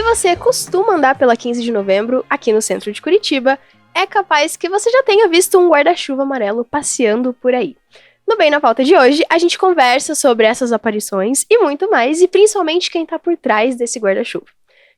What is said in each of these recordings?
você costuma andar pela 15 de novembro aqui no centro de Curitiba, é capaz que você já tenha visto um guarda-chuva amarelo passeando por aí. No Bem na Pauta de hoje, a gente conversa sobre essas aparições e muito mais, e principalmente quem tá por trás desse guarda-chuva.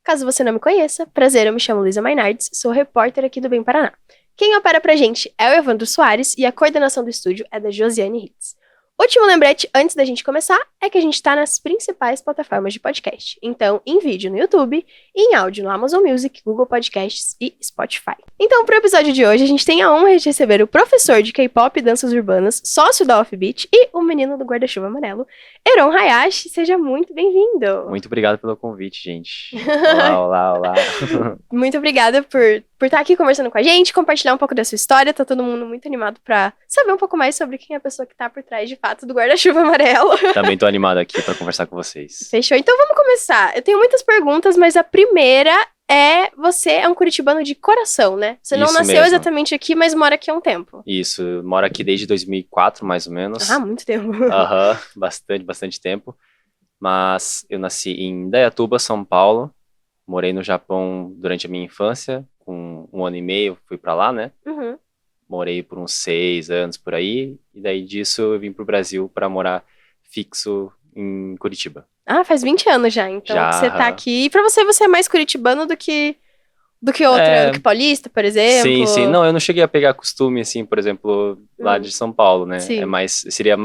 Caso você não me conheça, prazer, eu me chamo Luísa Mainardes, sou repórter aqui do Bem Paraná. Quem opera pra gente é o Evandro Soares e a coordenação do estúdio é da Josiane Hitz. Último lembrete antes da gente começar é que a gente tá nas principais plataformas de podcast. Então, em vídeo no YouTube e em áudio no Amazon Music, Google Podcasts e Spotify. Então, pro episódio de hoje, a gente tem a honra de receber o professor de K-pop e danças urbanas, sócio da Offbeat e o menino do guarda-chuva amarelo, Heron Hayashi. Seja muito bem-vindo! Muito obrigado pelo convite, gente. Olá. Muito obrigada por estar aqui conversando com a gente, compartilhar um pouco da sua história. Tá todo mundo muito animado pra saber um pouco mais sobre quem é a pessoa que tá por trás, de fato, do guarda-chuva amarelo. Também tô animado aqui pra conversar com vocês. Fechou? Então vamos começar. Eu tenho muitas perguntas, mas a primeira é: você é um curitibano de coração, né? Você não Isso nasceu mesmo. Exatamente aqui, mas mora aqui há um tempo. Isso, eu moro aqui desde 2004, mais ou menos. Ah, muito tempo. Aham, bastante tempo. Mas eu nasci em Indaiatuba, São Paulo. Morei no Japão durante a minha infância. Com 1 ano e meio, fui pra lá, né? Uhum. Morei por uns 6 anos por aí. E daí disso eu vim pro Brasil pra morar fixo em Curitiba. Ah, faz 20 anos já, então Já, que você tá aham. aqui. E pra você é mais curitibano do que outra, do que paulista, por exemplo? Sim. Não, eu não cheguei a pegar costume, assim, por exemplo, lá de São Paulo, né? Sim. Seria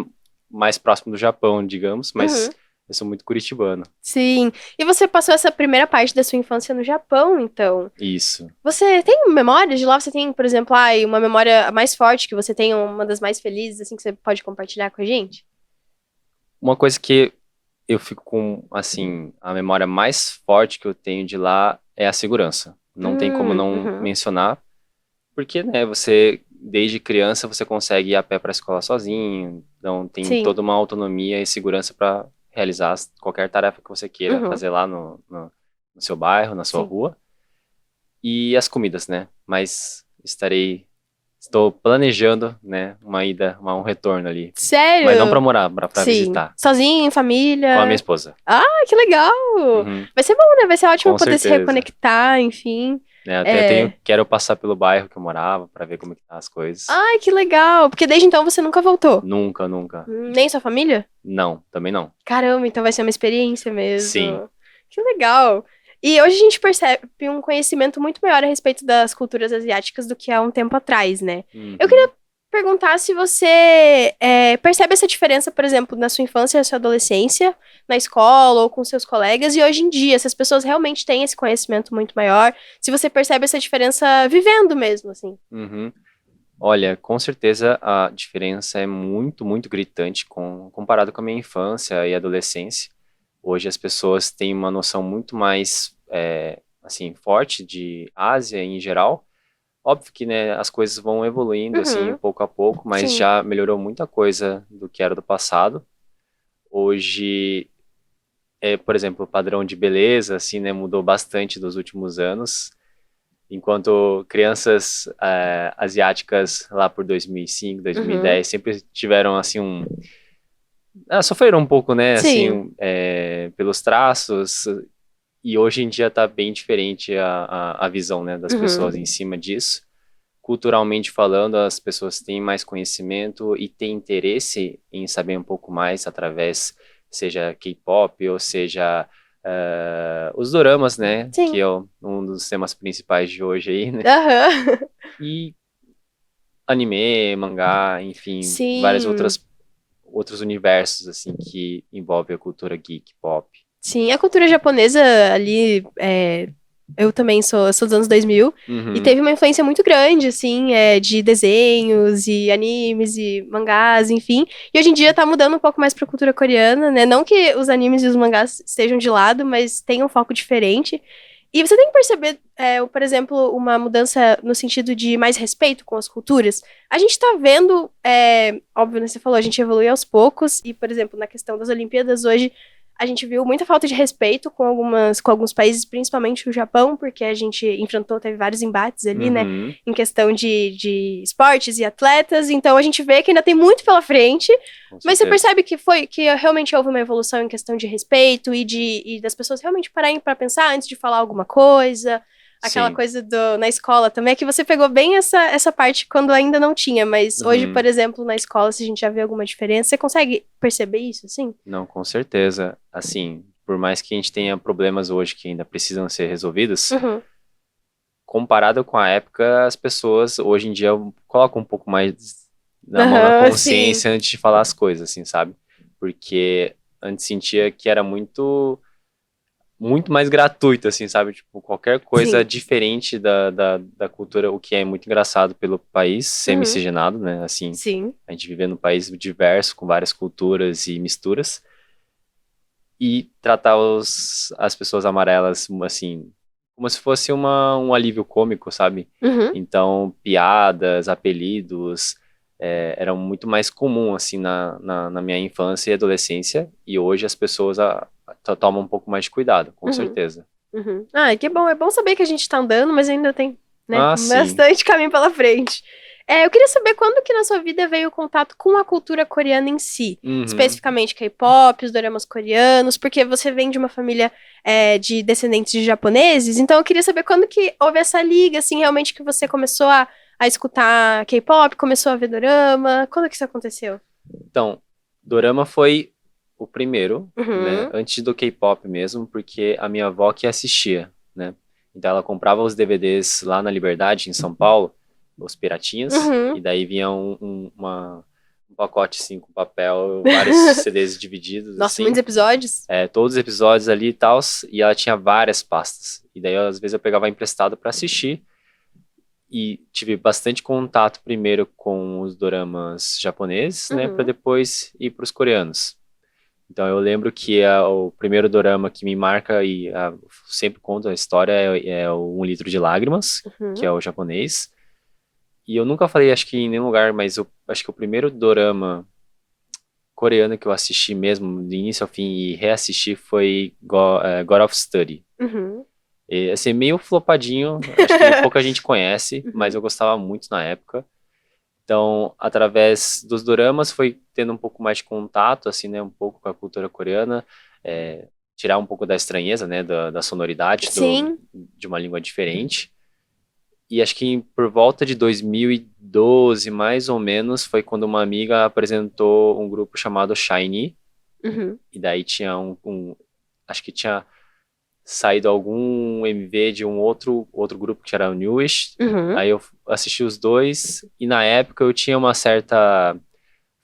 mais próximo do Japão, digamos, mas Uhum. eu sou muito curitibano. Sim. E você passou essa primeira parte da sua infância no Japão, então. Isso. Você tem memórias de lá? Você tem, por exemplo, uma memória mais forte que você tem, uma das mais felizes, assim, que você pode compartilhar com a gente? Uma coisa que eu fico com, assim, a memória mais forte que eu tenho de lá é a segurança. Não tem como não Uhum. mencionar, porque, né, você, desde criança, você consegue ir a pé para a escola sozinho, então tem Sim. toda uma autonomia e segurança para realizar qualquer tarefa que você queira Uhum. fazer lá no seu bairro, na sua Sim. rua. E as comidas, né? Mas estou planejando, né, um retorno ali. Sério? Mas não para morar, para Sim. visitar. Sozinho, em família? Com a minha esposa. Ah, que legal! Uhum. Vai ser bom, né? Vai ser ótimo Com poder se certeza. reconectar, enfim. Né, até quero passar pelo bairro que eu morava para ver como que tá as coisas. Ai, que legal! Porque desde então você nunca voltou? Nunca. Nem sua família? Não, também não. Caramba, então vai ser uma experiência mesmo. Sim. Que legal! E hoje a gente percebe um conhecimento muito maior a respeito das culturas asiáticas do que há um tempo atrás, né? Uhum. Eu queria perguntar se você percebe essa diferença, por exemplo, na sua infância e na sua adolescência, na escola ou com seus colegas, e hoje em dia, se as pessoas realmente têm esse conhecimento muito maior, se você percebe essa diferença vivendo mesmo, assim. Uhum. Olha, com certeza a diferença é muito gritante comparado com a minha infância e adolescência. Hoje as pessoas têm uma noção muito mais, assim, forte de Ásia em geral. Óbvio que, né, as coisas vão evoluindo, assim, Uhum. pouco a pouco, mas Sim. já melhorou muita coisa do que era do passado. Hoje, por exemplo, o padrão de beleza, assim, né, mudou bastante dos últimos anos. Enquanto crianças asiáticas lá por 2005, 2010 sempre tiveram, assim, sofreram um pouco, né, Sim. assim, pelos traços, e hoje em dia tá bem diferente a visão, né, das pessoas em cima disso. Culturalmente falando, as pessoas têm mais conhecimento e têm interesse em saber um pouco mais através, seja K-pop ou seja os doramas, né, Sim. que é um dos temas principais de hoje aí, né, Aham. e anime, mangá, enfim, Sim. vários outros universos, assim, que envolvem a cultura geek pop. Sim, a cultura japonesa ali, eu também sou dos anos 2000, Uhum. e teve uma influência muito grande, assim, de desenhos e animes e mangás, enfim. E hoje em dia tá mudando um pouco mais pra cultura coreana, né? Não que os animes e os mangás estejam de lado, mas tem um foco diferente. E você tem que perceber, por exemplo, uma mudança no sentido de mais respeito com as culturas. A gente tá vendo, óbvio, né, você falou, a gente evolui aos poucos, e, por exemplo, na questão das Olimpíadas hoje, a gente viu muita falta de respeito com alguns países, principalmente o Japão, porque a gente teve vários embates ali, né, em questão de esportes e atletas, então a gente vê que ainda tem muito pela frente, mas você percebe que realmente houve uma evolução em questão de respeito e das pessoas realmente pararem para pensar antes de falar alguma coisa. Aquela coisa na escola também, é que você pegou bem essa parte quando ainda não tinha, mas hoje, por exemplo, na escola, se a gente já vê alguma diferença, você consegue perceber isso, assim? Não, com certeza. Assim, por mais que a gente tenha problemas hoje que ainda precisam ser resolvidos, comparado com a época, as pessoas hoje em dia colocam um pouco mais na mão na consciência antes de falar as coisas, assim, sabe? Porque antes sentia que era muito mais gratuito, assim, sabe? Tipo, qualquer coisa diferente da cultura, o que é muito engraçado pelo país ser miscigenado, né? Assim, a gente vive num país diverso, com várias culturas e misturas. E tratar as pessoas amarelas, assim, como se fosse um alívio cômico, sabe? Então, piadas, apelidos, eram muito mais comum, assim, na minha infância e adolescência. E hoje as pessoas tomam um pouco mais de cuidado, com certeza. Ah, que bom. É bom saber que a gente tá andando, mas ainda tem, né, sim. bastante caminho pela frente. Eu queria saber quando que na sua vida veio o contato com a cultura coreana em si. Especificamente K-pop, os doramas coreanos, porque você vem de uma família de descendentes de japoneses, então eu queria saber quando que houve essa liga, assim, realmente que você começou a escutar K-pop, começou a ver dorama, quando que isso aconteceu? Então, dorama foi o primeiro, né, antes do K-pop mesmo, porque a minha avó que assistia, né, então ela comprava os DVDs lá na Liberdade, em São Paulo, os piratinhas, e daí vinha um pacote, assim, com papel, vários CDs divididos, Nossa, assim. muitos episódios? Todos os episódios ali e tal, e ela tinha várias pastas, e daí às vezes eu pegava emprestado pra assistir, e tive bastante contato primeiro com os doramas japoneses, né, pra depois ir pros coreanos. Então eu lembro que o primeiro dorama que me marca e sempre conto a história é o Um Litro de Lágrimas, que é o japonês. E eu nunca falei, acho que em nenhum lugar, mas eu acho que o primeiro dorama coreano que eu assisti mesmo, do início ao fim, e reassisti foi God of Study. E, assim, meio flopadinho, acho que pouca gente conhece, mas eu gostava muito na época. Então, através dos doramas, foi tendo um pouco mais de contato, assim, né, um pouco com a cultura coreana, tirar um pouco da estranheza, né, da sonoridade de uma língua diferente. E acho que por volta de 2012, mais ou menos, foi quando uma amiga apresentou um grupo chamado SHINee. E daí tinha acho que tinha saído algum MV de um outro grupo que era o Newish. Aí eu assisti os dois, e na época eu tinha uma certa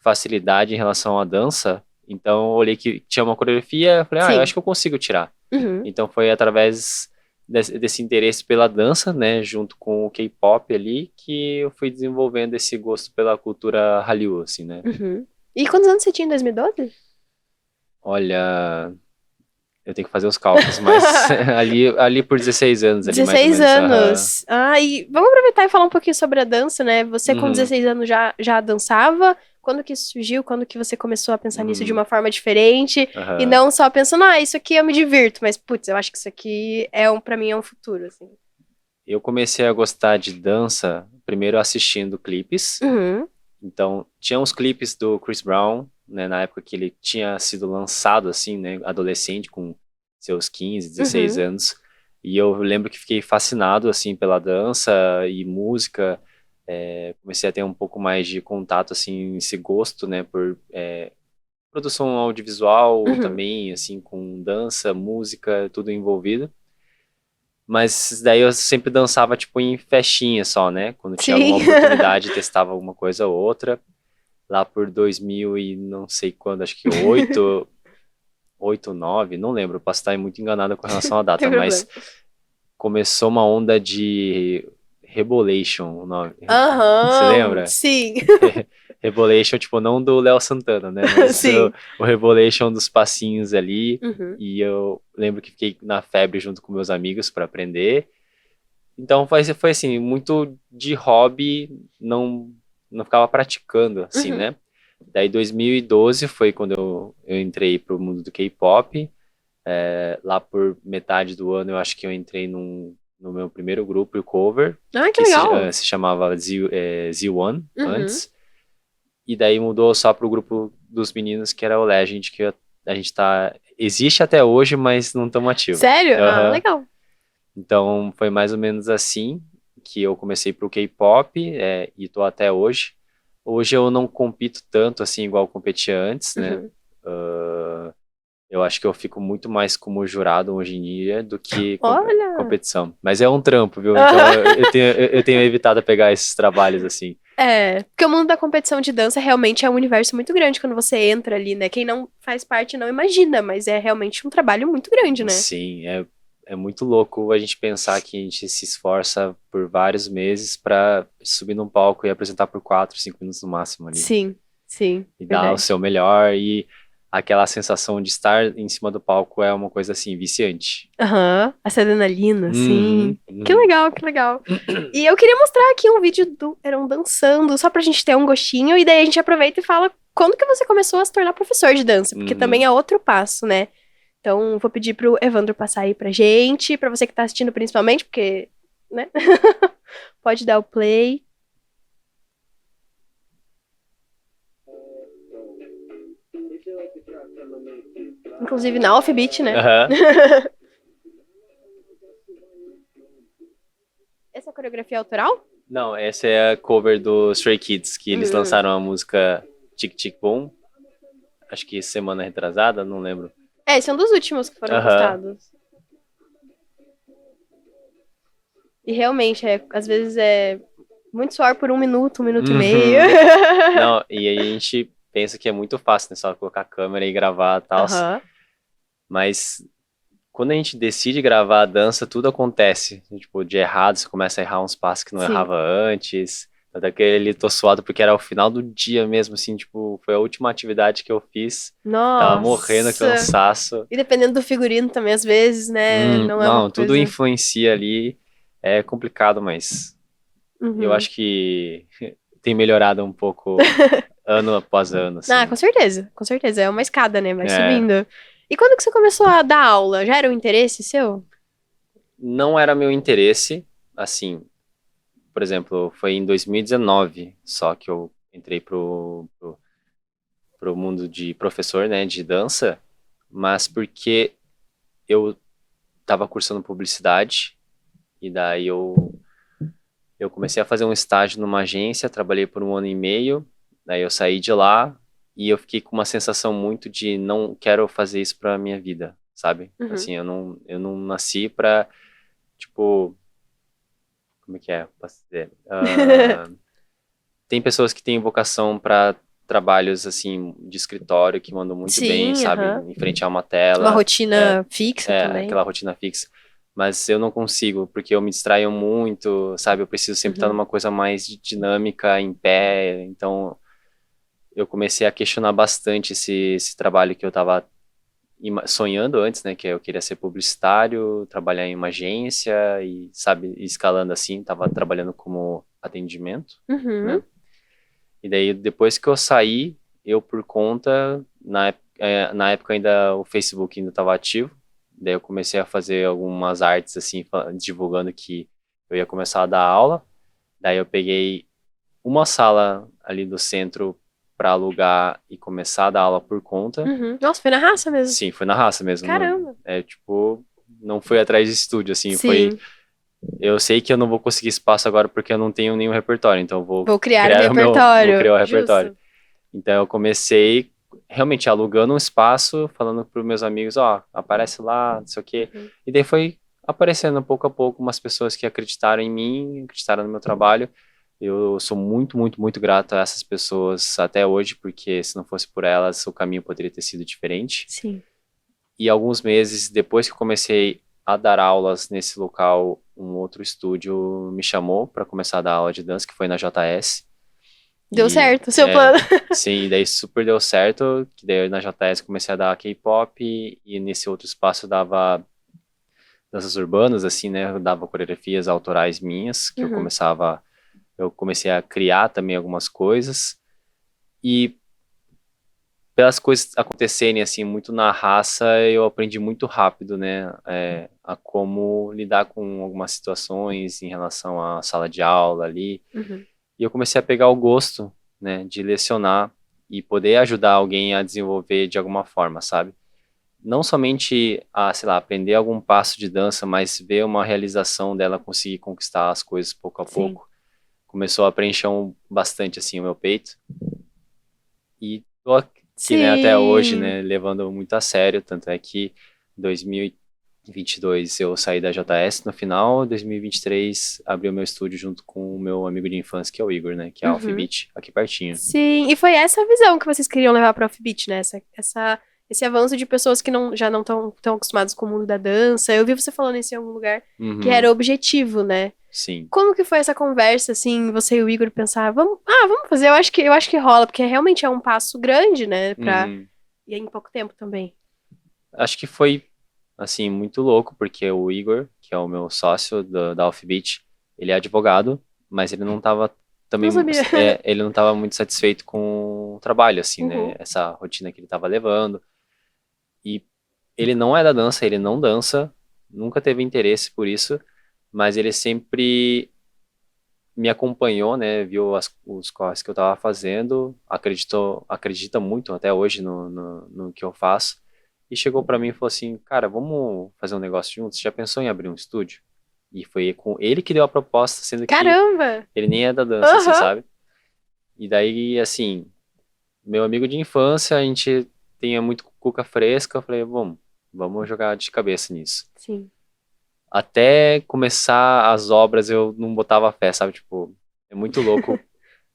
facilidade em relação à dança, então eu olhei que tinha uma coreografia, eu falei, eu acho que eu consigo tirar. Então foi através desse interesse pela dança, né, junto com o K-pop ali, que eu fui desenvolvendo esse gosto pela cultura Hallyu, assim, né. E quantos anos você tinha em 2012? Olha, eu tenho que fazer os cálculos, mas ali por 16 anos. 16 anos. E vamos aproveitar e falar um pouquinho sobre a dança, né? Você com 16 anos já dançava? Quando que isso surgiu? Quando que você começou a pensar nisso de uma forma diferente? E não só pensando, isso aqui eu me divirto, mas, putz, eu acho que isso aqui pra mim é um futuro, assim. Eu comecei a gostar de dança primeiro assistindo clipes. Então, tinha uns clipes do Chris Brown, né, na época que ele tinha sido lançado, assim, né, adolescente, com seus 15, 16 anos. E eu lembro que fiquei fascinado, assim, pela dança e música. Comecei a ter um pouco mais de contato, assim, esse gosto, né, por produção audiovisual também, assim, com dança, música, tudo envolvido. Mas daí eu sempre dançava, tipo, em festinha só, né? Quando tinha alguma oportunidade, testava alguma coisa ou outra. Lá por 2000 e não sei quando, acho que 8, 9, não lembro. Posso estar muito enganado com relação à data, mas começou uma onda de Rebolation, o nome. Você lembra? Sim. Rebolation, tipo, não do Léo Santana, né? Mas o Rebolation dos passinhos ali. E eu lembro que fiquei na febre junto com meus amigos para aprender. Então foi assim, muito de hobby, não ficava praticando, assim, né? Daí 2012 foi quando eu entrei pro mundo do K-pop. Lá por metade do ano eu acho que eu entrei no meu primeiro grupo, o Cover, Ah, que que legal. se chamava Z1 Uhum. antes. E daí mudou só pro grupo dos meninos, que era o Legend, que a gente tá... Existe até hoje, mas não estamos ativos. Sério? Ah, Aham. legal. Então foi mais ou menos assim que eu comecei pro K-pop, e tô até hoje. Hoje eu não compito tanto assim igual eu competia antes, né? Uhum. Eu acho que eu fico muito mais como jurado hoje em dia do que Olha. competição. Mas é um trampo, viu? Então eu tenho evitado pegar esses trabalhos assim. É, porque o mundo da competição de dança realmente é um universo muito grande quando você entra ali, né? Quem não faz parte não imagina, mas é realmente um trabalho muito grande, né? Sim, é muito louco a gente pensar que a gente se esforça por vários meses pra subir num palco e apresentar por 4, 5 minutos no máximo ali. Sim, sim, E dar o seu verdade. melhor e aquela sensação de estar em cima do palco é uma coisa assim, viciante. Aham, essa adrenalina, sim. Uhum, Que uhum. legal, que legal. E eu queria mostrar aqui um vídeo do Eram dançando, só pra gente ter um gostinho, e daí a gente aproveita e fala quando que você começou a se tornar professor de dança, porque também Uhum. é outro passo, né? Então, vou pedir pro Evandro passar aí pra gente, pra você que tá assistindo principalmente, porque, né? Pode dar o play. Inclusive na offbeat, né? Aham. Essa é a coreografia autoral? Não, essa é a cover do Stray Kids, que eles Hum. lançaram a música Tic Tic Boom, acho que semana retrasada, não lembro. É, esse é um dos últimos que foram Aham. postados. E realmente, às vezes é muito suor por um minuto e meio. Uhum. Não, e aí a gente pensa que é muito fácil, né? Só colocar a câmera e gravar e tal. Aham. Mas quando a gente decide gravar a dança, tudo acontece. Tipo, de errado, você começa a errar uns passos que não Sim. errava antes. Até que ele tô suado porque era o final do dia mesmo, assim, tipo, foi a última atividade que eu fiz. Tava morrendo Nossa. cansaço. E dependendo do figurino também, às vezes, né? Não é uma Não, tudo coisa. influencia ali. É complicado, mas eu Uhum. acho que tem melhorado um pouco ano após ano, Ah, assim. com certeza. Com certeza. É uma escada, né? Vai É, subindo. E quando que você começou a dar aula? Já era um interesse seu? não era meu interesse, assim, por exemplo, foi em 2019 só que eu entrei pro mundo de professor, né, de dança, mas porque eu estava cursando publicidade e daí eu comecei a fazer um estágio numa agência, trabalhei por 1 ano e meio, daí eu saí de lá e eu fiquei com uma sensação muito de não quero fazer isso pra minha vida, sabe? Uhum. Assim, eu não nasci pra, tipo, como é que é? Posso dizer? Tem pessoas que têm vocação pra trabalhos, assim, de escritório que mandam muito bem, Sim, sabe? aham. Em frente a uma Uma tela, rotina fixa também. aquela rotina fixa. Mas eu não consigo, porque eu me distraio muito, sabe? Eu preciso sempre estar Uhum. numa coisa mais dinâmica, em pé. Então, eu comecei a questionar bastante esse trabalho que eu estava sonhando antes, né? Que eu queria ser publicitário, trabalhar em uma agência e, sabe, escalando assim. Tava trabalhando como atendimento, Uhum. né? E daí, depois que eu saí, eu por conta, na época ainda o Facebook ainda estava ativo, daí eu comecei a fazer algumas artes, assim, divulgando que eu ia começar a dar aula. Daí eu peguei uma sala ali do centro para alugar e começar a dar aula por conta. Uhum. Nossa, foi na raça mesmo. Sim, foi na raça mesmo. Caramba. Tipo, não foi atrás de estúdio, assim, foi... Sim. Eu sei que eu não vou conseguir espaço agora porque eu não tenho nenhum repertório, então eu Vou criar o vou repertório. criar o repertório. Justo. Então eu comecei realmente alugando um espaço, falando para os meus amigos, ó, aparece lá, não sei o quê. Uhum. E daí foi aparecendo pouco a pouco umas pessoas que acreditaram em mim, acreditaram no meu trabalho. Eu sou muito, muito, muito grato a essas pessoas até hoje, porque se não fosse por elas, o caminho poderia ter sido diferente. Sim. E alguns meses depois que eu comecei a dar aulas nesse local, um outro estúdio me chamou para começar a dar aula de dança, que foi na JS. Deu E certo o seu plano. sim, daí super deu certo, que daí na JS comecei a dar K-pop e nesse outro espaço eu dava danças urbanas, assim, né? Eu dava coreografias autorais minhas, que Uhum. eu comecei a criar também algumas coisas. E pelas coisas acontecerem, assim, muito na raça, eu aprendi muito rápido, né, a como lidar com algumas situações em relação à sala de aula ali. Uhum. E eu comecei a pegar o gosto, né, de lecionar e poder ajudar alguém a desenvolver de alguma forma, sabe? Não somente a, sei lá, aprender algum passo de dança, mas ver uma realização dela conseguir conquistar as coisas pouco a Sim. pouco. Começou a preencher bastante, assim, o meu peito. E tô aqui, né, até hoje, Sim. né, levando muito a sério, tanto é que em 2022 eu saí da JS no final, 2023 abri o meu estúdio junto com o meu amigo de infância, que é o Igor, né, que é a Uhum. Offbeat, aqui pertinho. Sim, e foi essa a visão que vocês queriam levar para Offbeat, né? Esse avanço de pessoas que já não estão tão acostumadas com o mundo da dança. Eu vi você falando isso em algum lugar, que era Uhum, o objetivo, né? sim. Como que foi essa conversa, assim, você e o Igor pensar, vamos fazer, eu acho que rola, porque realmente é um passo grande, né, Uhum. e é em pouco tempo também. Acho que foi, assim, muito louco, porque o Igor, que é o meu sócio da Offbeat, ele é advogado, mas ele não estava Não também, sabia. ele não estava muito satisfeito com o trabalho, assim, né, Uhum. essa rotina que ele estava levando. E ele não é da dança, ele não dança, nunca teve interesse por isso, mas ele sempre me acompanhou, né, viu os corres que eu estava fazendo, acredita muito até hoje no que eu faço, e chegou para mim e falou assim, cara, vamos fazer um negócio juntos? Já pensou em abrir um estúdio? E foi com ele que deu a proposta, sendo que Caramba! ele nem é da dança, assim, Aham. sabe? E daí, assim, meu amigo de infância, a gente tinha muito cuca fresca, eu falei, vamos jogar de cabeça nisso. Sim. Até começar as obras eu não botava fé, sabe? Tipo, é muito louco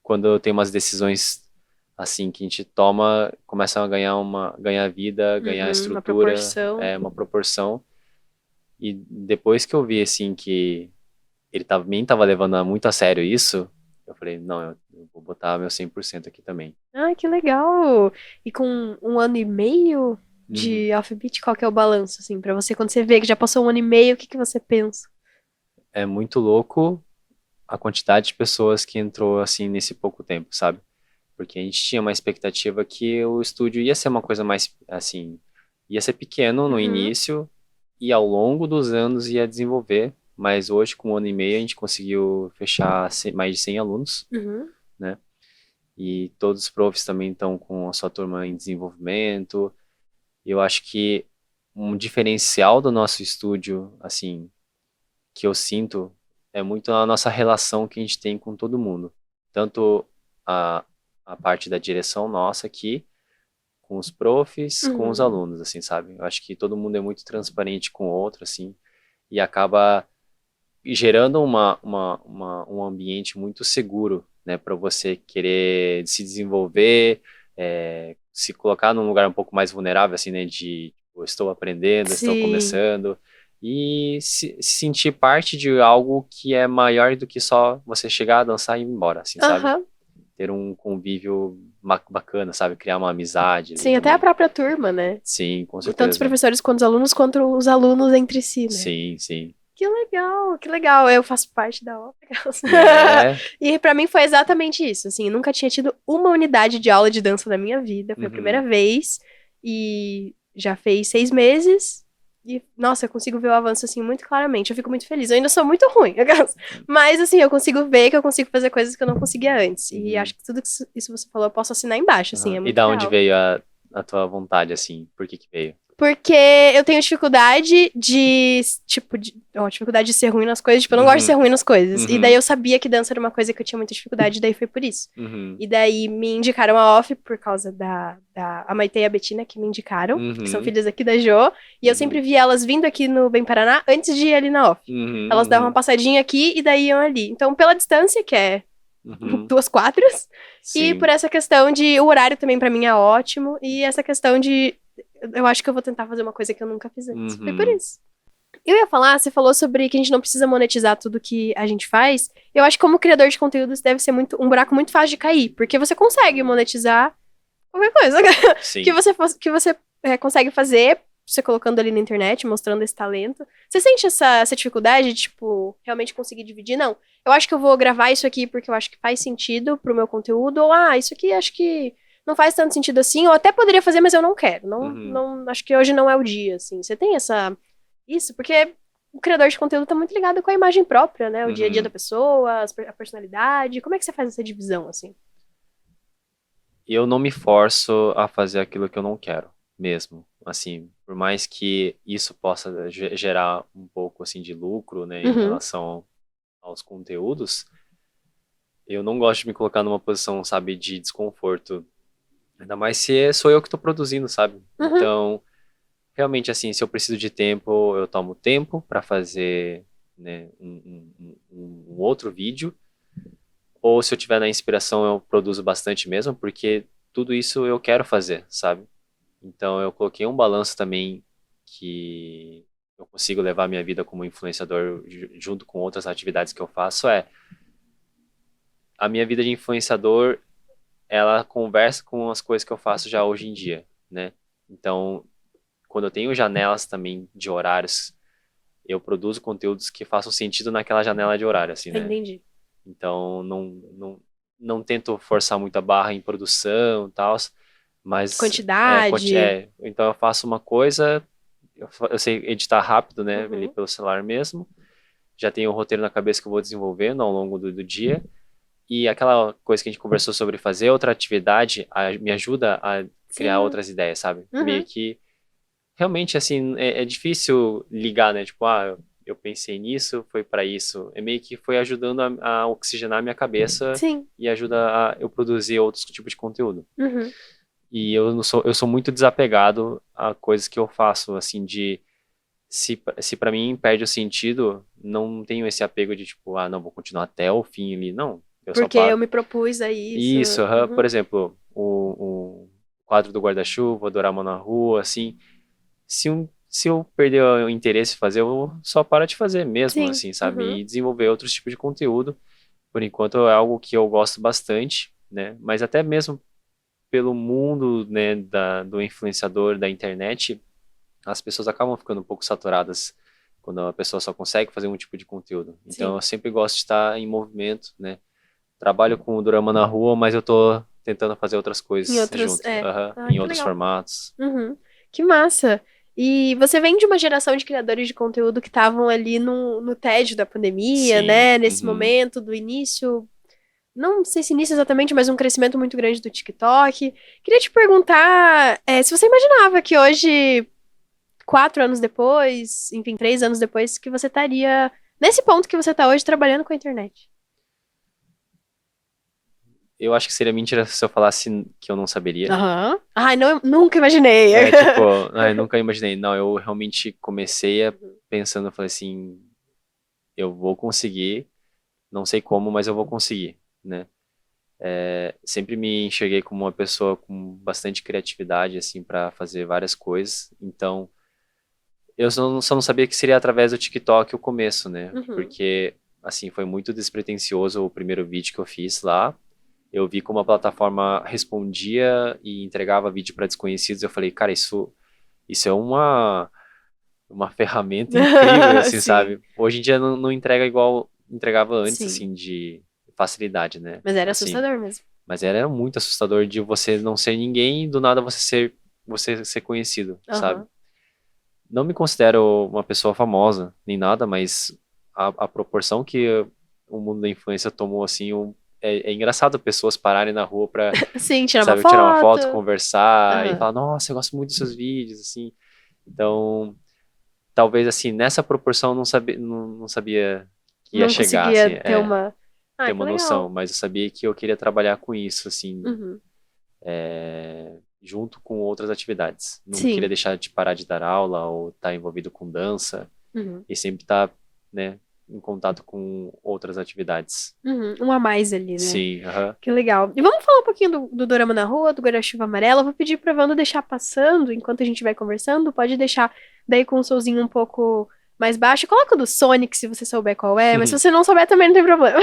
quando tem umas decisões assim que a gente toma, começam a ganhar vida, ganhar Uhum, uma estrutura, proporção. uma proporção. E depois que eu vi assim que ele também tava levando muito a sério isso, eu falei, não, eu vou botar meu 100% aqui também. Ah, que legal! E com um ano e meio Uhum. de Offbeat, qual que é o balanço, assim, pra você, quando você vê que já passou um ano e meio, o que que você pensa? É muito louco a quantidade de pessoas que entrou assim nesse pouco tempo, sabe? Porque a gente tinha uma expectativa que o estúdio ia ser uma coisa mais, assim, ia ser pequeno no Uhum, início e ao longo dos anos ia desenvolver, mas hoje, com um ano e meio, a gente conseguiu fechar mais de 100 alunos, uhum, né? E todos os profs também estão com a sua turma em desenvolvimento. Eu acho que um diferencial do nosso estúdio, assim, que eu sinto, é muito a nossa relação que a gente tem com todo mundo. Tanto a, a parte da direção nossa aqui, com os profs, com os uhum. alunos, assim, sabe? Eu acho que todo mundo é muito transparente com o outro, assim, e acaba gerando um ambiente muito seguro, né, para você querer se desenvolver, se colocar num lugar um pouco mais vulnerável, assim, né, de tipo, estou aprendendo, estou Sim. começando, e se sentir parte de algo que é maior do que só você chegar, dançar e ir embora, assim, sabe? Aham. Ter um convívio bacana, sabe? Criar uma amizade ali Sim, até a também. própria turma, né? Sim, com Tanto os certeza. professores quanto os alunos entre si, né? Sim, sim. Que legal, que legal. Eu faço parte da ópera. É. E pra mim foi exatamente isso, assim, eu nunca tinha tido uma unidade de aula de dança na minha vida, foi a primeira Uhum. vez e já fez 6 meses e, nossa, eu consigo ver o avanço, assim, muito claramente, eu fico muito feliz, eu ainda sou muito ruim, mas, assim, eu consigo ver que eu consigo fazer coisas que eu não conseguia antes e Uhum. acho que tudo que isso você falou eu posso assinar embaixo, assim, Aham. é E muito da onde real. veio a tua vontade, assim? Por que que veio? Porque eu tenho dificuldade dificuldade de ser ruim nas coisas, tipo, eu não gosto de ser Uhum. ruim nas coisas. E daí Uhum. eu sabia que dança era uma coisa que eu tinha muita dificuldade, e daí foi por isso. Uhum. E daí me indicaram a off por causa a Maite e a Betina, que me indicaram, que são Uhum. filhas aqui da Jo, e eu sempre Uhum. via elas vindo aqui no Bem Paraná antes de ir ali na off. Elas Uhum. davam uma Uhum. passadinha aqui e daí iam ali. Então, pela distância, que é Uhum. 2 quadras, e por Sim. essa questão de o horário também pra mim é ótimo, e essa questão de eu acho que eu vou tentar fazer uma coisa que eu nunca fiz antes. Foi por Uhum. isso. Eu ia falar, você falou sobre que a gente não precisa monetizar tudo que a gente faz. Eu acho que como criador de conteúdos deve ser um buraco muito fácil de cair, porque você consegue monetizar qualquer coisa que Sim. você consegue fazer, você colocando ali na internet, mostrando esse talento. Você sente essa dificuldade de, tipo, realmente conseguir dividir? Não. Eu acho que eu vou gravar isso aqui porque eu acho que faz sentido pro meu conteúdo, ou isso aqui acho que não faz tanto sentido assim, eu até poderia fazer, mas eu não quero. Não, Uhum. não, acho que hoje não é o dia, assim. Você tem isso? Porque o criador de conteúdo tá muito ligado com a imagem própria, né? O dia a dia da Uhum. pessoa, a personalidade. Como é que você faz essa divisão, assim? E eu não me forço a fazer aquilo que eu não quero, mesmo. Assim, por mais que isso possa gerar um pouco assim de lucro, né, em Uhum, relação aos conteúdos, eu não gosto de me colocar numa posição, sabe, de desconforto. Ainda mais se sou eu que estou produzindo, sabe? uhum, Então, realmente, assim, se eu preciso de tempo, eu tomo tempo para fazer, né, um outro vídeo. Ou se eu tiver na inspiração, eu produzo bastante mesmo, porque tudo isso eu quero fazer, sabe? Então eu coloquei um balanço também que eu consigo levar a minha vida como influenciador junto com outras atividades que eu faço, a minha vida de influenciador, ela conversa com as coisas que eu faço já hoje em dia, né? Então, quando eu tenho janelas também de horários, eu produzo conteúdos que façam sentido naquela janela de horário, assim, né? entendi. Então, não tento forçar muito a barra em produção e tal, mas Quantidade. então eu faço uma coisa, eu sei editar rápido, né, ali Uhum, pelo celular mesmo, já tenho o roteiro na cabeça que eu vou desenvolvendo ao longo do dia, e aquela coisa que a gente conversou sobre fazer outra atividade me ajuda a criar sim. outras ideias, sabe? Meio Uhum, que realmente, assim, é difícil ligar, né? Tipo, eu pensei nisso, foi para isso. É meio que foi ajudando a oxigenar minha cabeça sim. e ajuda a eu produzir outros tipos de conteúdo. Uhum. E eu não sou, eu sou muito desapegado a coisas que eu faço, assim, se para mim perde o sentido, não tenho esse apego de tipo, não, vou continuar até o fim ali. Não, eu só Porque eu paro. me propus a isso. Isso, aham. Por Uhum, exemplo, o quadro do guarda-chuva, Dorama na rua, assim, se eu perder o interesse em fazer, eu só paro de fazer mesmo, sim. assim, sabe? Uhum, E desenvolver outros tipos de conteúdo. Por enquanto é algo que eu gosto bastante, né? Mas até mesmo pelo mundo, né, do influenciador da internet, as pessoas acabam ficando um pouco saturadas quando a pessoa só consegue fazer um tipo de conteúdo. Então sim. eu sempre gosto de estar em movimento, né? Trabalho com o Dorama na rua, mas eu tô tentando fazer outras Em coisas outros. junto, aham, Ah, em que outros legal. formatos. Uhum. Que massa! E você vem de uma geração de criadores de conteúdo que estavam ali no tédio da pandemia, Sim, né? Nesse uhum. momento do início, não sei se início exatamente, mas um crescimento muito grande do TikTok. Queria te perguntar, se você imaginava que hoje, 4 anos depois, enfim, 3 anos depois, que você estaria nesse ponto que você está hoje trabalhando com a internet. Eu acho que seria mentira se eu falasse que eu não saberia. Aham. Ai, não, nunca imaginei. É tipo, eu nunca imaginei. Não, eu realmente comecei Uhum. pensando, eu falei assim, eu vou conseguir, não sei como, mas eu vou conseguir, né? Sempre me enxerguei como uma pessoa com bastante criatividade, assim, para fazer várias coisas. Então, eu só não sabia que seria através do TikTok o começo, né? Uhum. Porque, assim, foi muito despretensioso o primeiro vídeo que eu fiz lá. Eu vi como a plataforma respondia e entregava vídeo para desconhecidos. Eu falei, cara, isso é uma ferramenta incrível, assim, Sim, sabe? Hoje em dia não entrega igual entregava antes, sim. assim, de facilidade, né? Mas era Assim, assustador mesmo. mas era muito assustador de você não ser ninguém e do nada você ser conhecido, sabe? Aham. Não me considero uma pessoa famosa, nem nada, mas a proporção que o mundo da influência tomou, assim, é engraçado pessoas pararem na rua pra, Sim, tirar uma sabe, tirar uma foto. foto, conversar e Aham. falar, nossa, eu gosto muito dos seus vídeos, assim. Então, talvez, assim, nessa proporção eu não sabia que ia Não chegar, assim, conseguia ter uma. ter Ah, que uma noção, legal. mas eu sabia que eu queria trabalhar com isso, assim, Uhum. junto com outras atividades. Não queria Sim. deixar de parar de dar aula ou estar envolvido com dança Uhum. e sempre estar, né, em contato com outras atividades. Uhum. Um a mais ali, né? Sim, aham. Que legal. E vamos falar um pouquinho do Dorama na Rua, do Guarda-Chuva Amarelo. Eu vou pedir pra Wanda deixar passando enquanto a gente vai conversando. Pode deixar daí com o solzinho um pouco mais baixo. Coloca o do Sonic, se você souber qual é, mas se você não souber também não tem problema.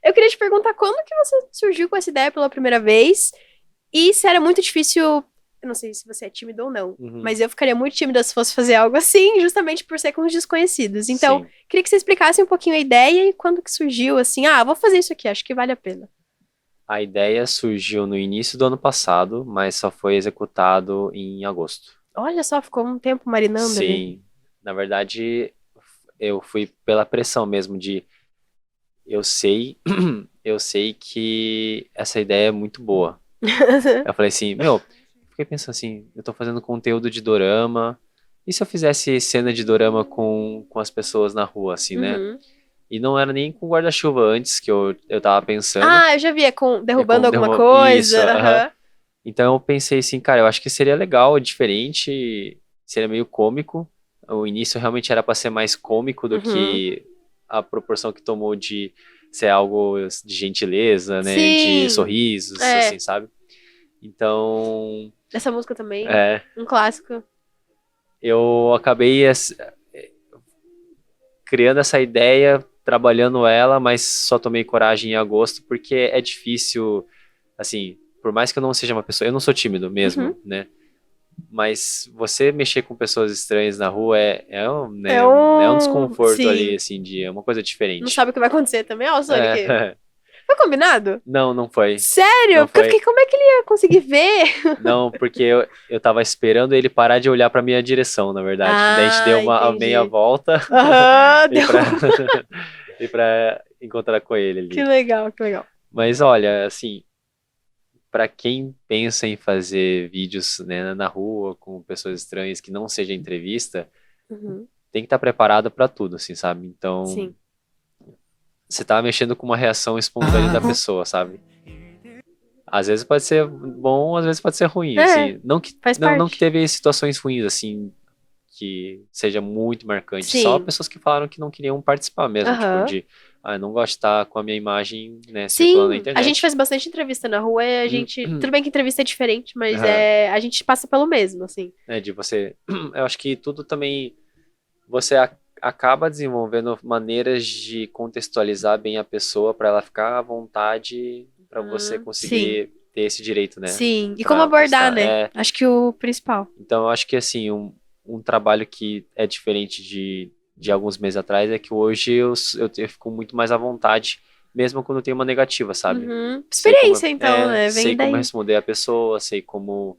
Eu queria te perguntar quando que você surgiu com essa ideia pela primeira vez e se era muito difícil. Eu não sei se você é tímido ou não, Uhum. mas eu ficaria muito tímida se fosse fazer algo assim, justamente por ser com os desconhecidos. Então, Sim. queria que você explicasse um pouquinho a ideia e quando que surgiu, assim, vou fazer isso aqui, acho que vale a pena. A ideia surgiu no início do ano passado, mas só foi executado em agosto. Olha só, ficou um tempo marinando ali. Sim, na verdade, eu fui pela pressão mesmo de eu sei, eu sei que essa ideia é muito boa. Eu falei assim, meu, fiquei pensando assim, eu tô fazendo conteúdo de dorama, e se eu fizesse cena de dorama com as pessoas na rua, assim, né? Uhum. E não era nem com guarda-chuva antes que eu tava pensando, Ah, eu já vi, é com é derrubando com alguma isso, coisa. aham. Aham. Então eu pensei assim, cara, eu acho que seria legal, diferente, seria meio cômico. O início realmente era para ser mais cômico do Uhum. que a proporção que tomou de ser algo de gentileza, né, de Sim. sorrisos, É, assim, sabe? Então, essa música também, é, um clássico. eu acabei criando essa ideia, trabalhando ela, mas só tomei coragem em agosto porque é difícil, assim, por mais que eu não seja uma pessoa, eu não sou tímido Uhum. mesmo, né? Mas você mexer com pessoas estranhas na rua É é um um. desconforto ali, Sim. assim, é uma coisa Não diferente. sabe o que vai acontecer também. Ó, o Sonic. É, Foi combinado? não, não foi. Sério? Não Porque eu fiquei, foi. como é que ele ia conseguir ver? Não, porque eu tava esperando ele parar de olhar pra minha direção, na verdade. Daí a gente deu Ah, uma meia entendi. volta Aham, e deu. pra, e pra encontrar com ele Que ali. legal, que legal. Mas olha, assim, pra quem pensa em fazer vídeos, né, na rua com pessoas estranhas que não seja entrevista, Uhum. tem que estar preparado pra tudo, assim, sabe? Então, Sim. você tá mexendo com uma reação espontânea da pessoa, sabe? Às vezes pode ser bom, às vezes pode ser ruim, É, assim. Não que, faz não que parte. teve situações ruins, assim, que seja muito marcante. Só Sim. pessoas que falaram que não queriam participar mesmo, tipo, Aham. de, ah, eu não gosto de estar com a minha imagem, né, circulando na Sim, a gente internet. faz bastante entrevista na rua e a gente. Tudo bem que entrevista é diferente, mas Aham. é, a gente passa pelo mesmo, assim. É, de você. Eu acho que tudo também. Você acaba desenvolvendo maneiras de contextualizar bem a pessoa para ela ficar à vontade, para você Sim, conseguir ter esse direito, né? sim. E como Para abordar, postar. né? Acho que o principal. Então, eu acho que assim, um trabalho que é diferente de alguns meses atrás é que hoje eu fico muito mais à vontade, mesmo quando tem uma negativa, sabe? Uhum. Sei como, Experiência, então, né? sei Vem como daí. responder a pessoa, sei como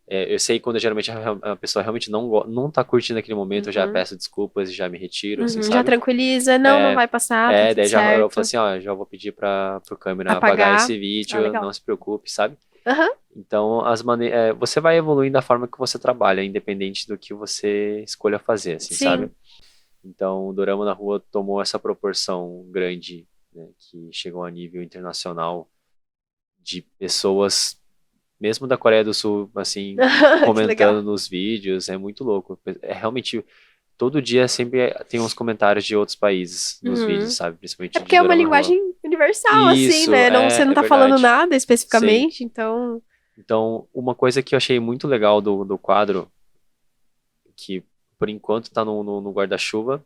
eu sei quando geralmente a pessoa realmente não tá curtindo aquele momento, eu já Uhum. peço desculpas e já me retiro, assim, Uhum. Já sabe? tranquiliza. Não, não É, vai passar, tá tudo daí já eu falo certo. assim, ó, já vou pedir para pro câmera apagar Apagar. esse Ah, vídeo, legal. não se preocupe, sabe? Aham. Então, você vai evoluindo da forma que você trabalha, independente do que você escolha fazer, assim, sabe? Sim. Então, o Dorama na Rua tomou essa proporção grande, né, que chegou a nível internacional de pessoas mesmo da Coreia do Sul, assim, Que legal. comentando nos vídeos, é muito louco. É realmente, todo dia sempre tem uns comentários de outros países nos vídeos, Uhum. sabe? É Principalmente porque de é uma Dorama na Rua. linguagem universal, assim, Isso, né? Não, você não é tá falando verdade. nada Sim. especificamente, então. Então, uma coisa que eu achei muito legal do quadro, que por enquanto tá no guarda-chuva,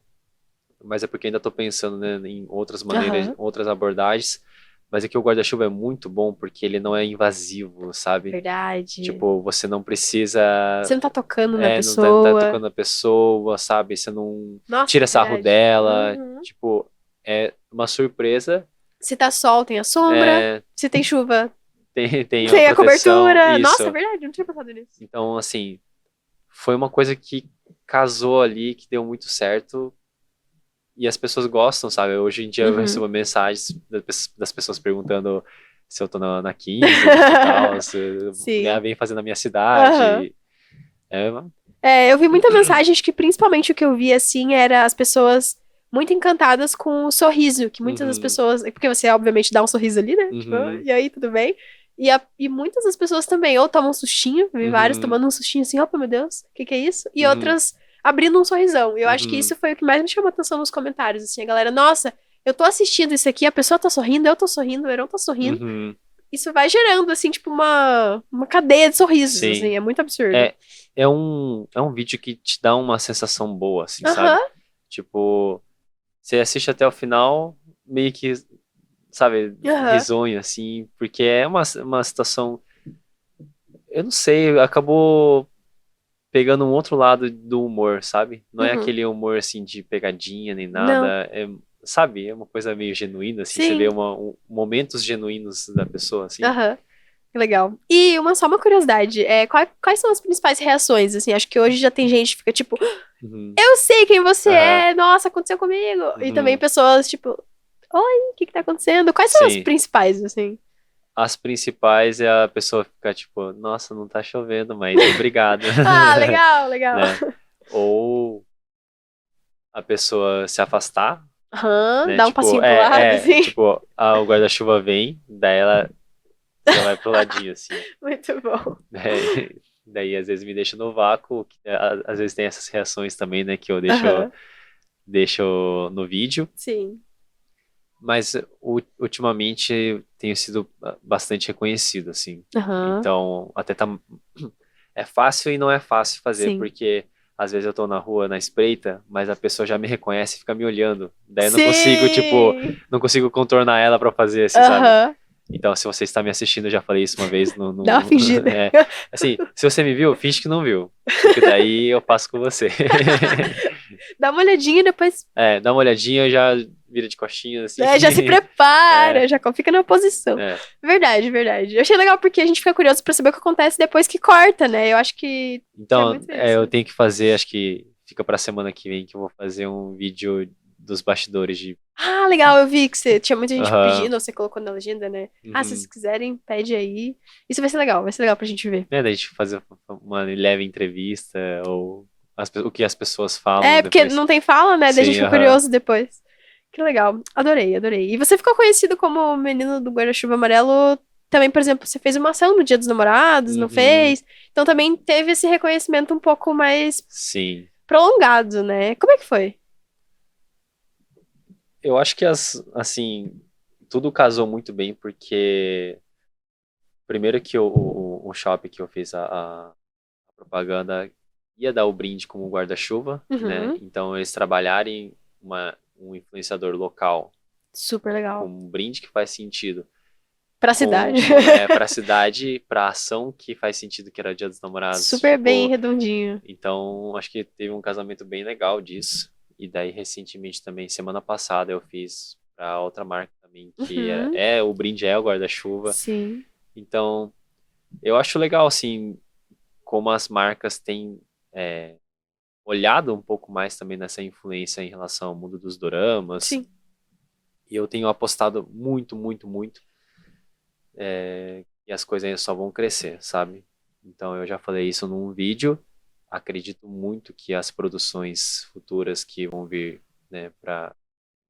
mas é porque ainda tô pensando, né, em outras maneiras, Aham. outras abordagens, mas é que o guarda-chuva é muito bom porque ele não é invasivo, sabe? Verdade. Tipo, você não precisa Você não tá tocando na não tá pessoa. tocando a pessoa, sabe? Você não Nossa, tira sarro verdade. dela. Uhum. Tipo, é uma surpresa. Se tá sol, tem a sombra. É, Se tem chuva, tem uma tem a proteção, cobertura. Nossa, é isso. verdade, eu não tinha pensado nisso. Então, assim, foi uma coisa que casou ali, que deu muito certo. E as pessoas gostam, sabe? Hoje em dia eu Uhum. recebo mensagens das pessoas perguntando se eu tô na 15 e tal, se Sim. vem fazer na minha Aham. cidade. É, É, eu vi muita mensagem, acho que principalmente o que eu vi, assim, era as pessoas muito encantadas com o sorriso, que muitas das uhum, pessoas, porque você obviamente dá um sorriso ali, né? Tipo, uhum, e aí, tudo bem? E muitas das pessoas também, ou tomam um sustinho, vi vários uhum, tomando um sustinho assim, opa, meu Deus, o que que é isso? E uhum, outras abrindo um sorrisão. E eu acho que uhum. isso foi o que mais me chamou a atenção nos comentários, assim, a galera, nossa, eu tô assistindo isso aqui, a pessoa tá sorrindo, eu tô sorrindo, o Heron tá sorrindo. Uhum, Isso vai gerando, assim, tipo, uma cadeia de sorrisos, assim, sim. é muito absurdo. É, é um vídeo que te dá uma sensação boa, assim, sabe? Aham, Tipo, você assiste até o final, meio que, sabe, aham. risonho, assim, porque é uma situação, eu não sei, acabou pegando um outro lado do humor, sabe? Não é Uhum. aquele humor, assim, de pegadinha nem Não. nada, sabe, é uma coisa meio genuína, assim, você Sim. vê momentos genuínos da pessoa, assim. Aham. Que legal. E só uma curiosidade, quais são as principais reações, assim? Acho que hoje já tem gente que fica tipo, Uhum, eu sei quem você aham, é, nossa, aconteceu comigo. E também uhum, pessoas tipo, oi, o que que tá acontecendo? Quais são as sim. principais, assim? As principais é a pessoa ficar tipo, nossa, não tá chovendo, mas obrigado, Ah, legal, legal. né? Ou a pessoa se afastar, Aham, né? dá um Tipo, passinho pro lado, assim. tipo, o guarda-chuva vem, daí ela já vai pro ladinho, assim. Muito bom. É, daí às vezes me deixa no vácuo, às vezes tem essas reações também, né, que eu Aham, deixo no vídeo, sim. mas ultimamente tenho sido bastante reconhecido, assim. Aham, Então, até tá é fácil e não é fácil fazer, sim. porque às vezes eu tô na rua, na espreita, mas a pessoa já me reconhece e fica me olhando. Daí eu não consigo, tipo, Sim! não consigo contornar ela pra fazer assim, sabe? Aham, Então, se você está me assistindo, eu já falei isso uma vez dá uma fingida. é, assim, se você me viu, finge que não viu, porque daí eu passo com você. Dá uma olhadinha e depois, Dá uma olhadinha, já vira de costinha, assim. né, já se É, prepara, já fica na posição. é. Verdade, verdade. Eu achei legal porque a gente fica curioso pra saber o que acontece depois que corta, né? Eu acho que é Então, muito isso. eu tenho que fazer, acho que fica pra semana que vem que eu vou fazer um vídeo dos bastidores de. Ah, legal, eu vi que você tinha muita gente Aham. pedindo, ou você colocou na legenda, né? Ah, se vocês Uhum. quiserem, pede aí. Isso vai ser legal pra gente ver. Daí a gente fazer uma leve entrevista, ou o que as pessoas É, falam porque depois. não tem fala, né? Daí a gente Sim, fica aham. curioso depois. Que legal. Adorei, adorei. E você ficou conhecido como o menino do guarda-chuva amarelo também, por exemplo, você fez uma ação no Dia dos Namorados, não Uhum. fez? Então também teve esse reconhecimento um pouco mais Sim. prolongado, né? Como é que foi? Eu acho que assim, tudo casou muito bem, porque primeiro que o shopping que eu fiz a propaganda ia dar o brinde como guarda-chuva, né? Uhum. Então eles trabalharem um influenciador local Super com legal. um brinde que faz sentido, Pra cidade. para a cidade, para a ação que faz sentido, que era Dia dos Namorados, Super bem tipo, redondinho. então acho que teve um casamento bem legal disso. E daí recentemente também, semana passada eu fiz para outra marca também, que Uhum. o brinde é o guarda-chuva. Sim. Então, eu acho legal assim como as marcas têm é, olhado um pouco mais também nessa influência em relação ao mundo dos doramas. Sim. E eu tenho apostado muito, muito, muito, e as coisas ainda só vão crescer, sabe? Então eu já falei isso num vídeo. Acredito muito que as produções futuras que vão vir, né, para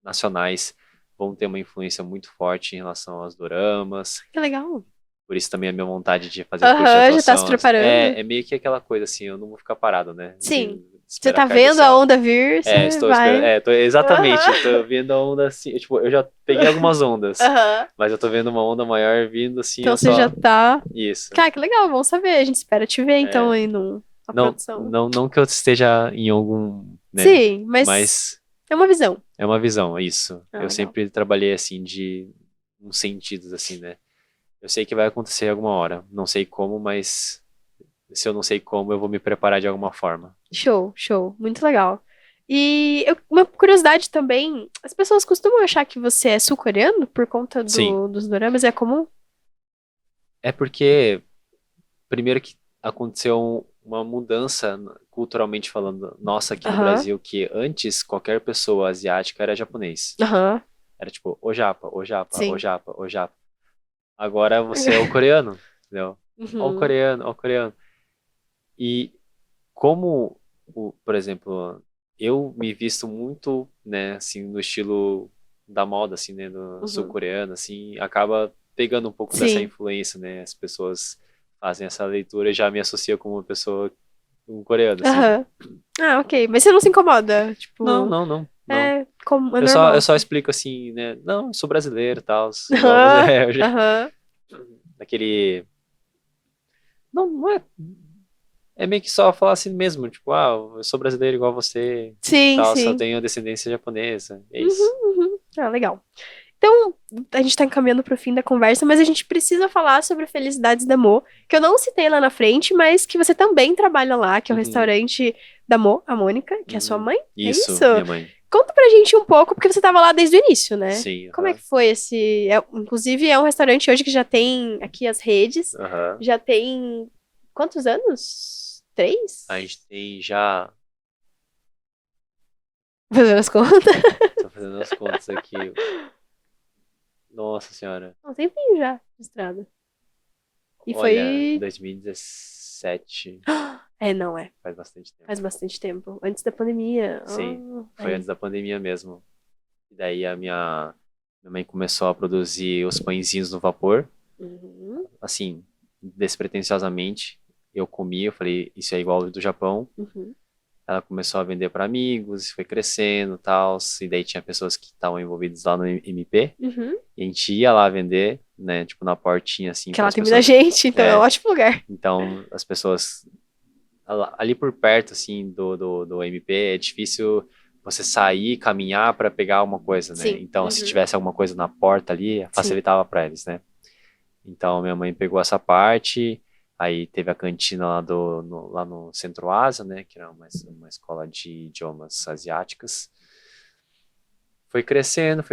nacionais vão ter uma influência muito forte em relação aos doramas. Que legal. Por isso também a minha vontade de fazer curso de Aham, já tá se atuação. preparando. É meio que aquela coisa assim, eu não vou ficar parado, né? Sim. De Você esperar tá cair do vendo a céu. onda vir, você Estou esperando. vai. Exatamente, Aham. tô vendo a onda assim. Tipo, eu já peguei algumas ondas, Aham. mas eu tô vendo uma onda maior vindo assim, Então eu você já só. tá. Isso. Cara, que legal, vamos saber. A gente espera te ver então É, aí no, na não, produção. não, não que eu esteja em algum, né? Sim, mas Mas é uma visão. é uma visão, é isso. Ah, Eu legal. sempre trabalhei assim de uns sentidos assim, né? Eu sei que vai acontecer alguma hora. Não sei como, mas se eu não sei como, eu vou me preparar de alguma forma. Show, show. Muito legal. E uma curiosidade também, as pessoas costumam achar que você é sul-coreano por conta Sim, dos doramas, é comum? é porque primeiro que aconteceu uma mudança culturalmente falando, nossa, aqui no Aham, Brasil, que antes qualquer pessoa asiática era japonês. aham, Era tipo, o japa, o japa, o sim. japa, o japa. Agora você é o coreano, entendeu? Ó o Uhum, coreano, ó o coreano. E como, por exemplo, eu me visto muito, né, assim, no estilo da moda, assim, né, do uhum. sul-coreano, assim, acaba pegando um pouco dessa Sim. influência, né? As pessoas fazem essa leitura e já me associa como uma pessoa, um coreano, assim. Aham. Ah, ok. Mas você não se incomoda? Não, Tipo, não, não, não. é Eu normal, só assim. explico assim, né? Não, eu sou brasileiro e tal, igual você. Aham, aham. Daquele. Não, não é. É meio que só falar assim mesmo, tipo, eu sou brasileiro igual você, Sim, tal, só sim. tenho descendência japonesa. É isso. Uhum, uhum. Ah, legal. Então, a gente tá encaminhando pro fim da conversa, mas a gente precisa falar sobre Felicidades da Mo, que eu não citei lá na frente, mas que você também trabalha lá, que é o Uhum, restaurante da Mo, a Mônica, que é a sua uhum. mãe, é isso? Isso, minha mãe. conta pra gente um pouco, porque você tava lá desde o início, né? Sim. Como é que foi esse... inclusive, é um restaurante hoje que já tem aqui as redes. Aham. Já tem... Quantos anos? 3? A gente tem já. Fazendo as contas. Tô fazendo as contas aqui. Nossa senhora. Não, tem tempinho já de estrada. E Olha, foi... 2017. Não é. Faz bastante tempo. Faz bastante tempo. Antes da pandemia. Sim, foi antes da pandemia mesmo. E daí a minha mãe começou a produzir os pãezinhos no vapor. Uhum, Assim, despretensiosamente. Eu comi, eu falei, isso é igual ao do Japão. uhum. Ela começou a vender para amigos, foi crescendo e tal. E daí tinha pessoas que estavam envolvidas lá no MP. Uhum. E a gente ia lá vender, né? Tipo, na portinha, assim. Que ela pras tem muita pessoas. gente, então é um ótimo lugar. Então, as pessoas ali por perto, assim, do MP, é difícil você sair, caminhar para pegar alguma coisa, né? Sim. Então, se Uhum. tivesse alguma coisa na porta ali, facilitava para eles, né? Então, minha mãe pegou essa parte, aí teve a cantina lá no Centro Ásia, né? Que era uma escola de idiomas asiáticas. Foi crescendo,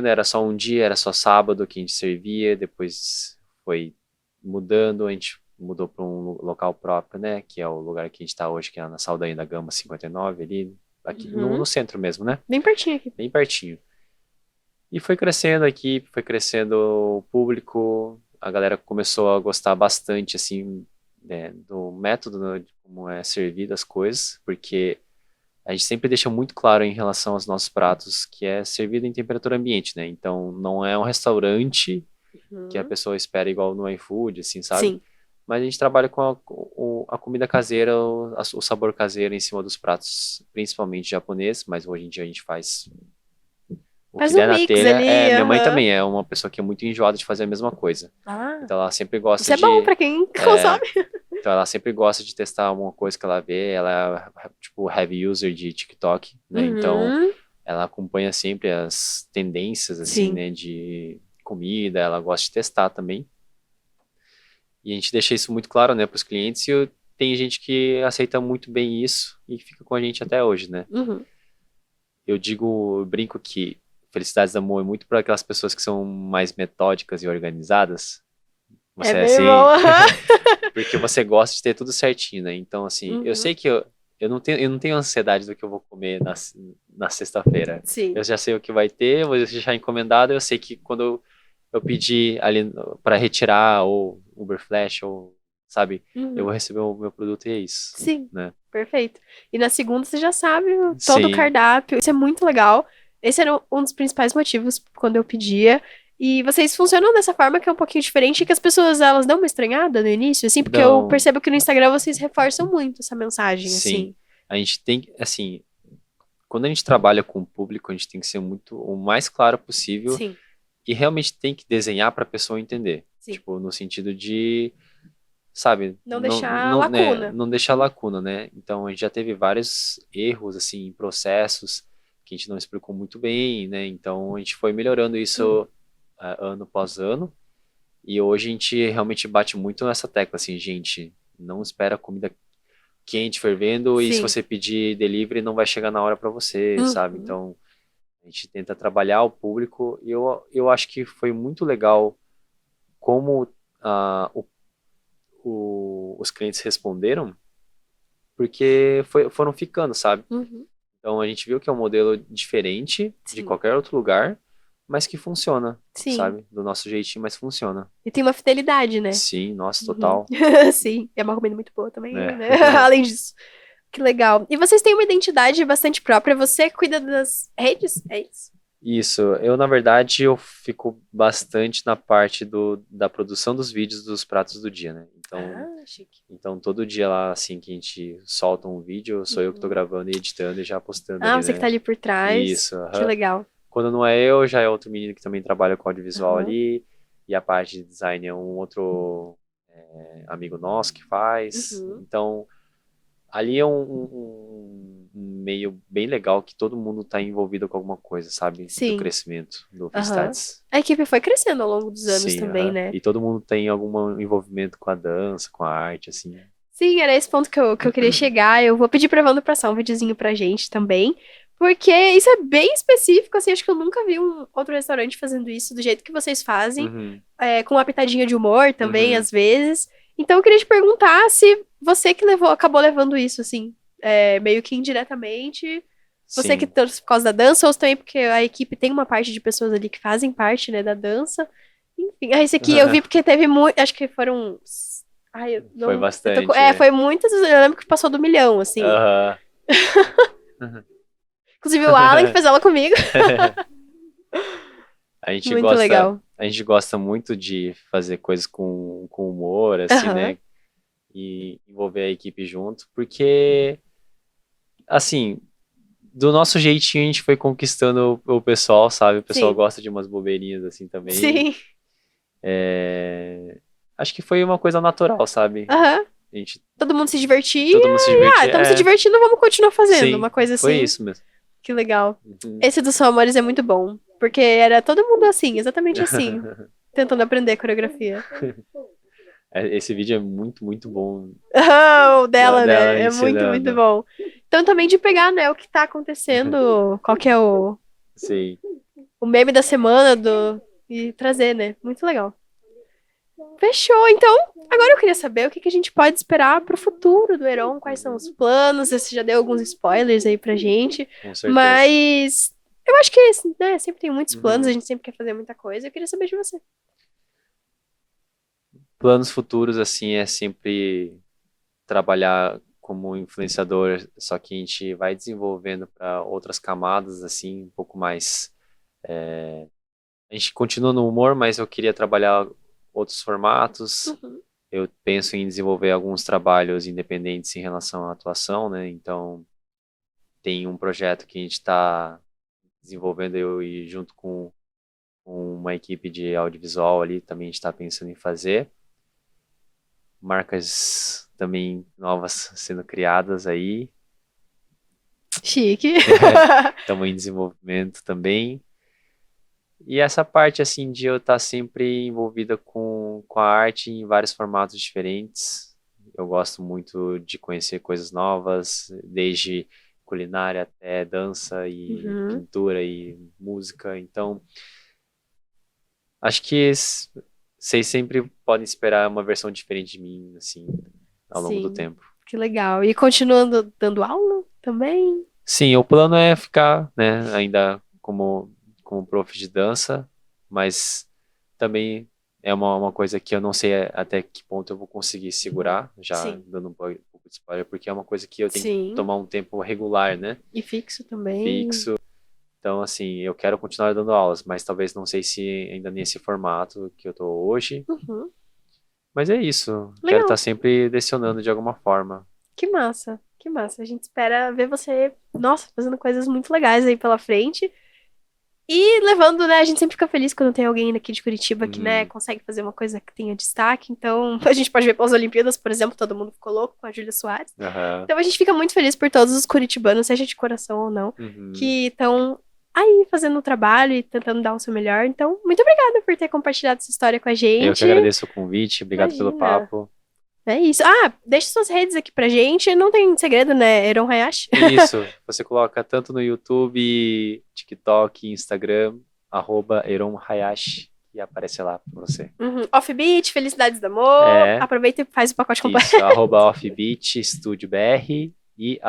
era só um dia, era só sábado que a gente servia, depois foi mudando, a gente mudou para um local próprio, né, que é o lugar que a gente está hoje, que é na Saldanha da Gama 59, ali, aqui no centro mesmo, né, Bem pertinho aqui. bem pertinho. E foi crescendo a equipe, foi crescendo o público, a galera começou a gostar bastante, assim, né, do método, né, de como é servido as coisas, porque a gente sempre deixa muito claro em relação aos nossos pratos que é servido em temperatura ambiente, né? Então, não é um restaurante que a pessoa espera igual no iFood, assim, sabe? Sim. Mas a gente trabalha com a comida caseira, o sabor caseiro em cima dos pratos, principalmente japonês, mas hoje em dia a gente faz o Faz que der um na mix telha. ali, Minha mãe aham. também é uma pessoa que é muito enjoada de fazer a mesma coisa. Ah, Então, ela sempre gosta isso é de... bom pra quem consome. Então, ela sempre gosta de testar alguma coisa que ela vê. Ela é, tipo, heavy user de TikTok, né? Então, Uhum. ela acompanha sempre as tendências, assim, Sim. né? De comida. Ela gosta de testar também. E a gente deixa isso muito claro, né? Para os clientes. E tem gente que aceita muito bem isso e fica com a gente até hoje, né? Uhum. Eu brinco que Felicidades da Amor é muito para aquelas pessoas que são mais metódicas e organizadas. Você É é bem assim... bom. aham. Porque você gosta de ter tudo certinho, né? Então, assim, eu Uhum. sei que eu não tenho ansiedade do que eu vou comer na sexta-feira. Sim. Eu já sei o que vai ter, eu vou deixar encomendado, eu sei que quando eu pedir ali para retirar, ou Uber Flash, ou, sabe, Uhum. eu vou receber o meu produto e é isso, Sim. né? Perfeito. E na segunda você já sabe todo o Sim. cardápio. Isso é muito legal. Esse era um dos principais motivos quando eu pedia. E vocês funcionam dessa forma que é um pouquinho diferente, que as pessoas, elas dão uma estranhada no início, assim, porque eu Não. percebo que no Instagram vocês reforçam muito essa mensagem, Sim. assim. A gente tem, assim, quando a gente trabalha com o público, a gente tem que ser o mais claro possível. Sim. E realmente tem que desenhar para a pessoa entender. Sim. Tipo, no sentido de, sabe? Não deixar né, lacuna. não deixar lacuna, né? Então, a gente já teve vários erros, assim, em processos que a gente não explicou muito bem, né? Então, a gente foi melhorando isso ano após ano. E hoje a gente realmente bate muito nessa tecla, assim, gente, não espera comida quente, fervendo, e se Sim. você pedir delivery, não vai chegar na hora para você, sabe? Uhum. Então, a gente tenta trabalhar o público e eu acho que foi muito legal como os clientes responderam, porque foram ficando, sabe? Uhum. Então a gente viu que é um modelo diferente de Sim. qualquer outro lugar, mas que funciona, Sim. sabe? Do nosso jeitinho, mas funciona. E tem uma fidelidade, né? Sim, nossa, total. Sim. E é uma comida muito boa também, É. né? Além disso. Que legal. E vocês têm uma identidade bastante própria. Você cuida das redes? É isso? Isso, na verdade, eu fico bastante na parte da produção dos vídeos dos pratos do dia, né? Chique. Então todo dia lá, assim, que a gente solta um vídeo, sou eu que tô gravando e editando e já postando ali, Você né? que tá ali por trás. Isso, Que legal. Quando não é eu, já é outro menino que também trabalha com audiovisual Aham. ali, e a parte de design é um outro amigo nosso que faz. Uhum. Então, ali é um meio bem legal que todo mundo tá envolvido com alguma coisa, sabe? Sim. Do crescimento do Aham. Felicidades. A equipe foi crescendo ao longo dos anos Sim, também, né? E todo mundo tem algum envolvimento com a dança, com a arte, assim. Sim, era esse ponto que eu queria chegar. Eu vou pedir pra Wanda passar um videozinho pra gente também, Porque isso é bem específico, assim, acho que eu nunca vi um outro restaurante fazendo isso do jeito que vocês fazem, Uhum, com uma pitadinha de humor também, uhum. às vezes. Então eu queria te perguntar se você que acabou levando isso, assim, meio que indiretamente, você que Sim. trouxe por causa da dança, ou também porque a equipe tem uma parte de pessoas ali que fazem parte, né, da dança. Enfim, esse aqui eu vi porque teve muito, acho que foram... Ai, eu Foi não... bastante, é. foi muitas, eu lembro que passou do 1 milhão, assim. Aham. Inclusive o Alan que fez ela comigo. A gente Muito gosta, legal. a gente gosta muito de fazer coisas com humor, assim, Aham. né? E envolver a equipe junto, porque, assim, do nosso jeitinho a gente foi conquistando o pessoal, sabe? O pessoal Sim. gosta de umas bobeirinhas assim também. Sim. Acho que foi uma coisa natural, sabe? Aham. A gente, Todo mundo se divertia. todo mundo se E, divertia. estamos se divertindo, vamos continuar fazendo. Sim, Uma coisa foi assim. isso mesmo. Que legal. Uhum. Esse dos São Amores é muito bom. Porque era todo mundo assim, exatamente assim. Tentando aprender a coreografia. Esse vídeo é muito, muito bom Ah, o dela, dela né? É muito, muito ensinando. bom. Então também de pegar, né, o que tá acontecendo, qual que é Sim. o meme da semana e trazer, né? Muito legal. Fechou. Então, agora eu queria saber o que que a gente pode esperar pro futuro do Heron, quais são os Uhum. planos, você já deu alguns spoilers aí pra gente, Com certeza. mas eu acho que, né, sempre tem muitos planos, a Uhum. gente sempre quer fazer muita coisa, eu queria saber de você. Planos futuros, assim, é sempre trabalhar como influenciador, só que a gente vai desenvolvendo para outras camadas, assim, um pouco mais. A gente continua no humor, mas eu queria trabalhar outros formatos. Uhum. Eu penso em desenvolver alguns trabalhos independentes em relação à atuação, né? Então, tem um projeto que a gente está desenvolvendo eu e junto com uma equipe de audiovisual ali também a gente está pensando em fazer. Marcas também novas sendo criadas aí. Chique. Estamos em desenvolvimento também. E essa parte, assim, de eu estar sempre envolvida com a arte em vários formatos diferentes. Eu gosto muito de conhecer coisas novas, desde culinária até dança e Uhum. pintura e música. Então, acho que vocês sempre podem esperar uma versão diferente de mim, assim, ao longo do Sim, tempo. que legal. E continuando dando aula também? Sim, o plano é ficar, né, ainda como prof de dança, mas também é uma coisa que eu não sei até que ponto eu vou conseguir segurar, já Sim. dando um pouco de spoiler, porque é uma coisa que eu tenho que Sim. tomar um tempo regular, né, E fixo também. fixo. Então, assim, eu quero continuar dando aulas, mas talvez não sei se ainda nesse formato que eu tô hoje. Uhum. Mas é isso, quero estar Legal. sempre lecionando de alguma forma. Que massa. Que massa. A gente espera ver você, nossa, fazendo coisas muito legais aí pela frente. E levando, né? A gente sempre fica feliz quando tem alguém daqui de Curitiba que, né, Uhum, consegue fazer uma coisa que tenha destaque. Então, a gente pode ver pelas Olimpíadas, por exemplo, todo mundo ficou louco com a Júlia Soares. aham, Então, a gente fica muito feliz por todos os curitibanos, seja de coração ou não, uhum. que estão aí fazendo o trabalho e tentando dar o seu melhor. Então, muito obrigada por ter compartilhado essa história com a Eu que gente. agradeço o convite, obrigado pelo Imagina. papo. É isso. Ah, deixa suas redes aqui pra gente. Não tem segredo, né? Eron Hayashi. Isso, você coloca tanto no YouTube, TikTok, Instagram, @Eron Hayashi, e aparece lá pra você. Uhum. Offbeat, Felicidades do Amor. É, Aproveita e faz o pacote completo. isso, @Offbeat Studio BR e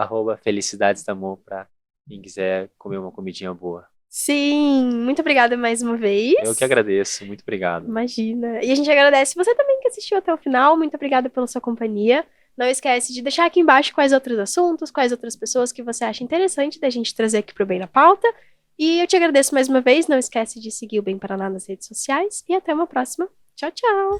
@Felicidades da Amor pra quem quiser comer uma comidinha boa. Sim, muito obrigada mais uma vez. Eu que agradeço, muito obrigado. Imagina. E a gente agradece você também que assistiu até o final. Muito obrigada pela sua companhia. Não esquece de deixar aqui embaixo quais outros assuntos, quais outras pessoas que você acha interessante da gente trazer aqui pro Bem na Pauta. E eu te agradeço mais uma vez. Não esquece de seguir o Bem Paraná nas redes sociais. E até uma próxima. Tchau, tchau.